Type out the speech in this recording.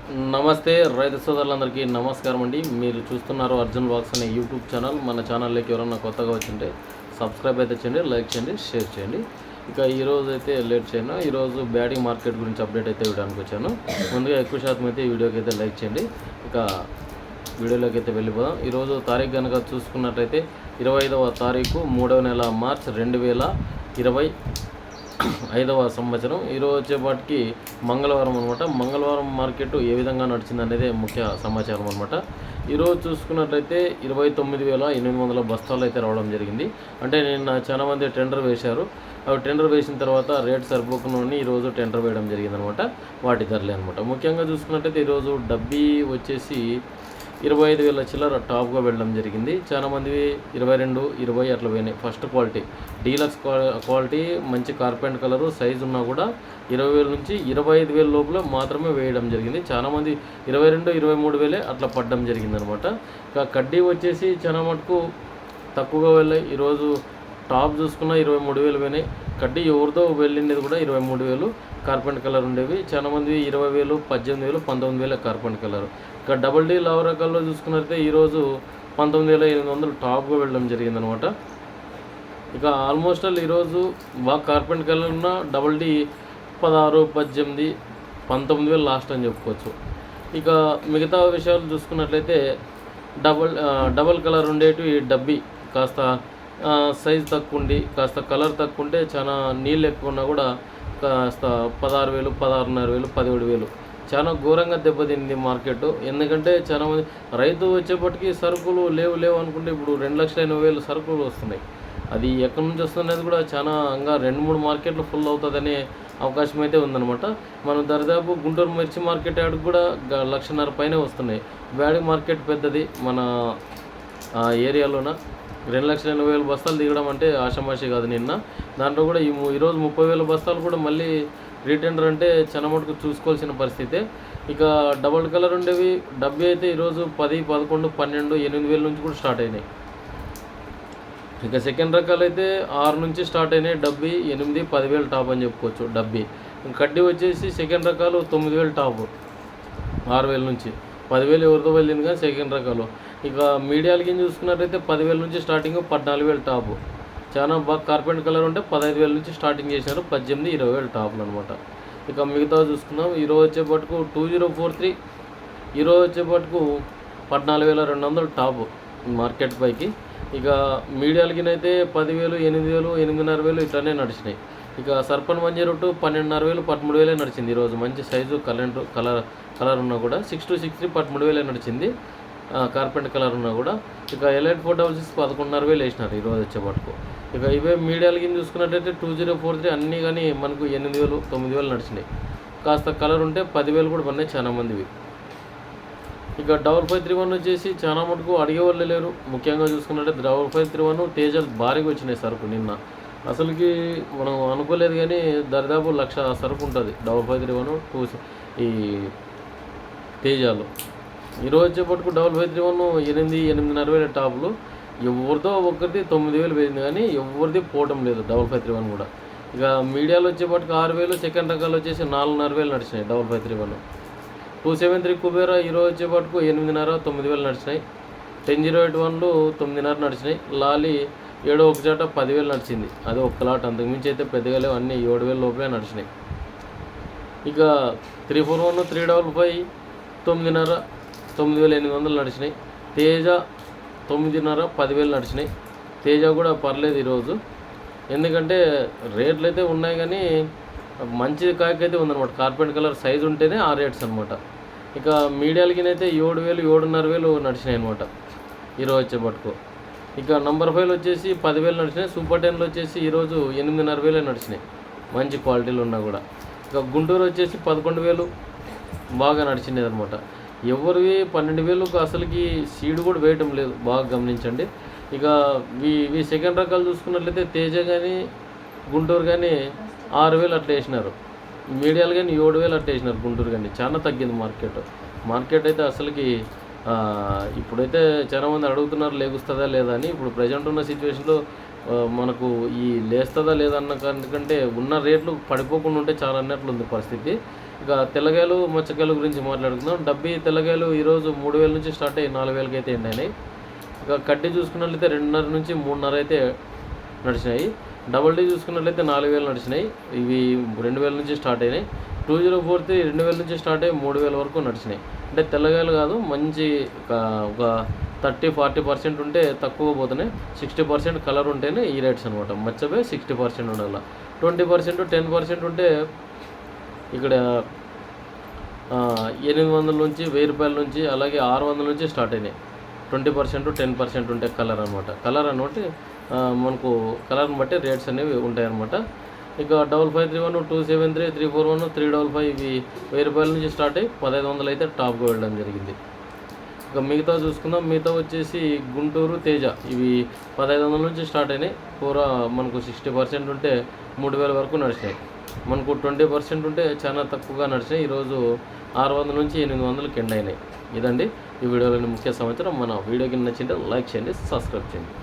నమస్తే రైతు సోదరులందరికీ నమస్కారం అండి. మీరు చూస్తున్నారు అర్జున్ వాక్స్ అనే యూట్యూబ్ ఛానల్. మన ఛానల్లోకి ఎవరన్నా కొత్తగా వచ్చింటే సబ్స్క్రైబ్ అయితే చేయండి, లైక్ చేయండి, షేర్ చేయండి. ఇక ఈరోజు అయితే లేట్ చేయను. ఈరోజు బ్యాటింగ్ మార్కెట్ గురించి అప్డేట్ అయితే ఇవ్వడానికి వచ్చాను. ముందుగా ఎక్కువ శాతం అయితే ఈ వీడియోకి అయితే లైక్ చేయండి. ఇక వీడియోలోకి అయితే వెళ్ళిపోదాం. ఈరోజు తారీఖు కనుక చూసుకున్నట్లయితే 25వ తారీఖు 3వ నెల మార్చ్ 2025వ సంవత్సరం. ఈరోజు వచ్చేపాటికి మంగళవారం అనమాట. మంగళవారం మార్కెట్ ఏ విధంగా నడిచింది అనేది ముఖ్య సమాచారం అనమాట. ఈరోజు చూసుకున్నట్లయితే 29,800 బస్తాలు అయితే రావడం జరిగింది. అంటే నిన్న చాలా మంది టెండర్ వేశారు. అవి టెండర్ వేసిన తర్వాత రేట్ సరిపోకుండా ఈరోజు టెండర్ వేయడం జరిగింది అనమాట. వాటి ధరలే అనమాట. ముఖ్యంగా చూసుకున్నట్లయితే ఈరోజు డబ్బీ వచ్చేసి 25,000 చిల్లర టాప్గా వెళ్ళడం జరిగింది. చాలామంది 22, 20 అట్లా పోయినాయి. ఫస్ట్ క్వాలిటీ డీలక్స్ క్వాలిటీ మంచి కార్పెంట్ కలరు సైజు ఉన్నా కూడా 20,000 నుంచి 25,000 లోపల మాత్రమే వేయడం జరిగింది. చాలామంది 22, 23,000 అట్లా పడడం జరిగింది అనమాట. ఇక కడ్డీ వచ్చేసి చాలా మటుకు తక్కువగా వెళ్ళాయి. ఈరోజు టాప్ చూసుకున్న 23,000 పోయినాయి. కడ్డీ ఎవరితో వెళ్ళిండేది కూడా 23,000 కార్పెంట్ కలర్ ఉండేవి. చాలామంది 20,000, 18,000, 19,000 కార్పెంట్ కలర్. ఇక డబుల్ డీ లవ్ రకాల్లో చూసుకున్నట్లయితే ఈరోజు 19,800 టాప్గా వెళ్ళడం జరిగిందనమాట. ఇక ఆల్మోస్ట్ ఆల్ ఈరోజు బాగా కార్పెంట్ కలర్ ఉన్న డబుల్ డీ 16, 18, 19,000 లాస్ట్ అని చెప్పుకోవచ్చు. ఇక మిగతా విషయాలు చూసుకున్నట్లయితే డబల్ కలర్ ఉండేటివి డబ్బీ కాస్త సైజ్ తక్కువ ఉండి కాస్త కలర్ తక్కువ ఉంటే చాలా నీళ్ళు ఎక్కువ ఉన్నా కూడా కాస్త 16,000, 16,500, 17,000 చాలా ఘోరంగా దెబ్బతింది మార్కెట్. ఎందుకంటే చాలామంది రైతు వచ్చేప్పటికీ సరుకులు లేవు అనుకుంటే ఇప్పుడు 2,80,000 సరుకులు వస్తున్నాయి. అది ఎక్కడి నుంచి వస్తున్నది కూడా చాలా ఇంకా 2-3 మార్కెట్లు ఫుల్ అవుతుందనే అవకాశం అయితే ఉందన్నమాట. మనం దరిదాపు గుంటూరు మిర్చి మార్కెట్ యార్డ్కి కూడా 1,50,000 పైనే వస్తున్నాయి. బ్యాడింగ్ మార్కెట్ పెద్దది మన ఏరియాలోన. 2,80,000 బస్తాలు దిగడం అంటే ఆషామాషి కాదు. నిన్న దాంట్లో కూడా ఈరోజు 30,000 బస్తాలు కూడా మళ్ళీ రీటెండర్ అంటే చాలా మటుకు చూసుకోవాల్సిన పరిస్థితే. ఇక డబల్ కలర్ ఉండేవి డబ్బీ అయితే ఈరోజు 10, 11, 12, 8,000 నుంచి కూడా స్టార్ట్ అయినాయి. ఇక సెకండ్ రకాలు అయితే 6 నుంచి స్టార్ట్ అయినాయి. డబ్బీ 8, 10,000 టాప్ అని చెప్పుకోవచ్చు. డబ్బీ కడ్డీ వచ్చేసి సెకండ్ రకాలు 9,000 టాప్, 6,000 నుంచి 10,000 ఎవరితో వెళ్ళింది కానీ సెకండ్ రకాలు. ఇక మీడియాలకి చూసుకున్నట్టయితే 10,000 నుంచి స్టార్టింగ్, 14,000 టాపు. చాలా బాగా కార్పెంట్ కలర్ ఉంటే 15,000 నుంచి స్టార్టింగ్ చేసినారు. 18, 20,000 టాపులు అనమాట. ఇక మిగతా చూసుకుందాం. ఈరోజు వచ్చేపట్టుకు 2043, ఈరోజు వచ్చేపట్టుకు 14,200 టాపు మార్కెట్ పైకి. ఇక మీడియాలకినైతే 10,000, 8,000, 8,500 ఇట్లానే నడిచినాయి. ఇక సర్పన్ 102 12,500, 13,000 నడిచింది ఈరోజు. మంచి సైజు కలర్ ఉన్నా కూడా 6263 13,000 నడిచింది కార్పెంట్ కలర్ ఉన్నా కూడా. ఇక ఎలైట్ 466 11,500 వేసినారు ఈరోజు వచ్చేపట్టుకు. ఇక ఇవే మీడియాల కింద చూసుకున్నట్టయితే 2043 అన్నీ కానీ మనకు 8,000, 9,000 నడిచినాయి. కాస్త కలర్ ఉంటే 10,000 కూడా పడినాయి చాలా మందివి. ఇక 5531 వచ్చేసి చాలా మటుకు అడిగే వాళ్ళు లేరు. ముఖ్యంగా చూసుకున్నట్టయితే 5531 తేజాలు భారీగా వచ్చినాయి సరుకు నిన్న. అసలుకి మనం అనుకోలేదు కానీ దరిదాపు 1,00,000 సరుకు ఉంటుంది 5531 ఈ తేజాలు. ఈరోజు వచ్చేపట్టుకు 5531 8, 8,500 టాపులు. ఎవరితో ఒకరిది 9,000 వేసింది కానీ ఎవరిది పోవడం లేదు 5531 కూడా. ఇక మీడియాలో వచ్చేపట్టుకు 6,000, సెకండ్ రకాలు వచ్చేసి 4,500 నడిచినాయి 5531. 273 కుబేరా ఈరోజు వచ్చేపట్టుకు 8,500, 9,000 నడిచినాయి. 1008 9,500 నడిచినాయి. లాలి 7 చాట 10,000 నడిచింది. అది ఒక్క లాట్, అంతకుమించి అయితే పెద్దగా లేవు. అన్నీ 7,000 లోపలే నడిచినాయి. ఇక 341 355 9,500, 9,800 నడిచినాయి. తేజ 9,500, 10,000 నడిచినాయి. తేజ కూడా పర్లేదు ఈరోజు. ఎందుకంటే రేట్లు అయితే ఉన్నాయి కానీ మంచి కాయకైతే ఉందన్నమాట. కార్పెంట్ కలర్ సైజు ఉంటేనే ఆ రేట్స్ అనమాట. ఇక మీడియాలకినైతే 7,000, 7,500 నడిచినాయి అనమాట ఈరోజు వచ్చేపట్టుకు. ఇక నంబర్ 5 వచ్చేసి 10,000 నడిచినాయి. సూపర్ 10లో వచ్చేసి ఈరోజు 8,500 నడిచినాయి మంచి క్వాలిటీలు ఉన్నా కూడా. ఇక గుంటూరు వచ్చేసి 11,000 బాగా నడిచినది అనమాట. ఎవరివి 12,000 అసలుకి సీడ్ కూడా వేయటం లేదు, బాగా గమనించండి. ఇక ఇవి సెకండ్ రకాలు చూసుకున్నట్లయితే తేజ కానీ గుంటూరు కానీ 6,000 అట్లా వేసినారు. మీడియాలు కానీ 7,000 అట్లా వేసినారు గుంటూరు కానీ. చాలా తగ్గింది మార్కెట్ అయితే అసలుకి. ఇప్పుడైతే చాలామంది అడుగుతున్నారు లేగుస్తుందా లేదా అని. ఇప్పుడు ప్రజెంట్ ఉన్న సిచ్యువేషన్లో మనకు ఈ లేస్తుందా లేదా అన్న కంటే ఉన్న రేట్లు పడిపోకుండా ఉంటే చాలా అన్నట్లు ఉంది పరిస్థితి. ఇక తెల్లగాయలు మచ్చకాయలు గురించి మాట్లాడుకుందాం. డబ్బీ తెల్లగాయలు ఈరోజు 3000 నుంచి స్టార్ట్ అయ్యి 4000కి అయితే ఎండినాయి. ఇక కడ్డీ చూసుకున్నట్లయితే 2.5 నుంచి 3.5 అయితే నడిచినాయి. డబుల్ డీ చూసుకున్నట్లయితే 4000 నడిచినాయి. ఇవి 2000 నుంచి స్టార్ట్ అయినాయి. 2043 2000 నుంచి స్టార్ట్ అయ్యి 3000 వరకు నడిచినాయి. అంటే తెల్లగాయలు కాదు, మంచి ఒక 30-40% ఉంటే తక్కువ పోతున్నాయి. 60% కలర్ ఉంటేనే ఈ రేట్స్ అనమాట. మచ్చపై 60% ఉండాలి. 20% 10% ఉంటే ఇక్కడ 800 నుంచి 1000 రూపాయల నుంచి అలాగే 600 నుంచి స్టార్ట్ అయినాయి. 20% 10% ఉంటే కలర్ అనమాట. కలర్ అనమాట మనకు కలర్ని బట్టి రేట్స్ అనేవి ఉంటాయన్నమాట. ఇక 5531 273 341 355 ఇవి 1000 రూపాయల నుంచి స్టార్ట్ అయ్యి 1500 అయితే టాప్గా వెళ్ళడం జరిగింది. ఇక మిగతా చూసుకుందాం. మిగతా వచ్చేసి గుంటూరు తేజ ఇవి 1500 నుంచి స్టార్ట్ అయినాయి. పూర మనకు 60% ఉంటే 3000 వరకు నడిచినాయి. మనకు 20% ఉంటే చాలా తక్కువగా నడిచినాయి. ఈరోజు 600 నుంచి 800కి ఎండ్ అయినాయి. ఇదండి ఈ వీడియోలోని ముఖ్య సమాచారం. మన వీడియోకి నచ్చింటే లైక్ చేయండి, సబ్స్క్రైబ్ చేయండి.